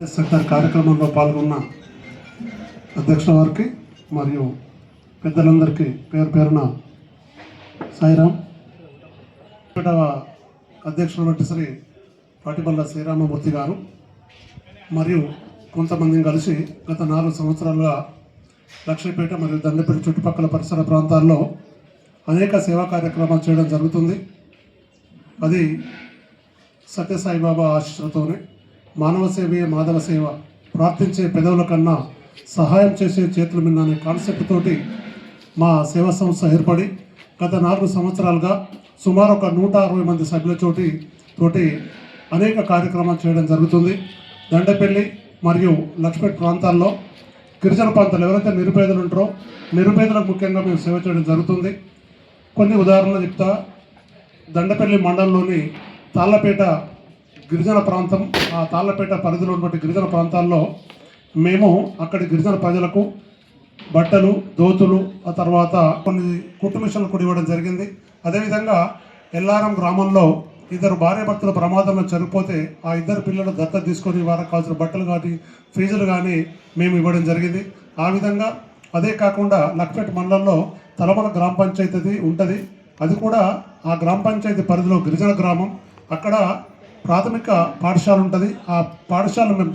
Sector కార్యక్రమంలో పాల్గొన్న అధ్యక్షుల వారికి మరియు పెద్దలందరికీ పేరు పేరున సాయిరాం. అధ్యక్షులు వంటి శ్రీ పాటిబల్ల శ్రీరామమూర్తి గారు మరియు కొంతమందిని కలిసి గత 4 సంవత్సరాలుగా లక్ష్మీపేట మరియు దండపేట చుట్టుపక్కల పరిసర ప్రాంతాల్లో అనేక సేవా కార్యక్రమాలు చేయడం జరుగుతుంది. అది సత్యసాయిబాబా ఆశీస్సులతోనే మానవ సేవే మాధవ సేవ, ప్రార్థించే పెదవుల కన్నా సహాయం చేసే చేతుల మీద అనే కాన్సెప్ట్ తోటి మా సేవా సంస్థ ఏర్పడి గత 4 సంవత్సరాలుగా సుమారు ఒక 160 మంది సభ్యులతోటి అనేక కార్యక్రమాలు చేయడం జరుగుతుంది. దండపల్లి మరియు లక్ష్మీపేట ప్రాంతాల్లో గిరిజన ప్రాంతాలు ఎవరైతే నిరుపేదలు ఉంటారో నిరుపేదలకు ముఖ్యంగా మేము సేవ చేయడం జరుగుతుంది. కొన్ని ఉదాహరణలు చెప్తా. దండపల్లి మండలంలోని తాళ్ళపేట గిరిజన ప్రాంతం, ఆ తాళ్ళపేట పరిధిలో ఉన్నటువంటి గిరిజన ప్రాంతాల్లో మేము అక్కడి గిరిజన ప్రజలకు బట్టలు, దోతులు, ఆ తర్వాత కొన్ని కుట్టు మిషన్లు కూడా ఇవ్వడం జరిగింది. అదేవిధంగా ఎల్లారం గ్రామంలో 2 భార్యాభర్తల ప్రమాదంలో చనిపోతే ఆ 2 పిల్లలు దత్తత తీసుకొని వారికి కావాల్సిన బట్టలు కానీ ఫీజులు కానీ మేము ఇవ్వడం జరిగింది. ఆ విధంగా అదే కాకుండా లక్ష్మీపేట మండలంలో తలమల గ్రామ పంచాయతీ ఉంటుంది. అది కూడా ఆ గ్రామ పంచాయతీ పరిధిలో గిరిజన గ్రామం. అక్కడ ప్రాథమిక పాఠశాల ఉంటుంది. ఆ పాఠశాల మేము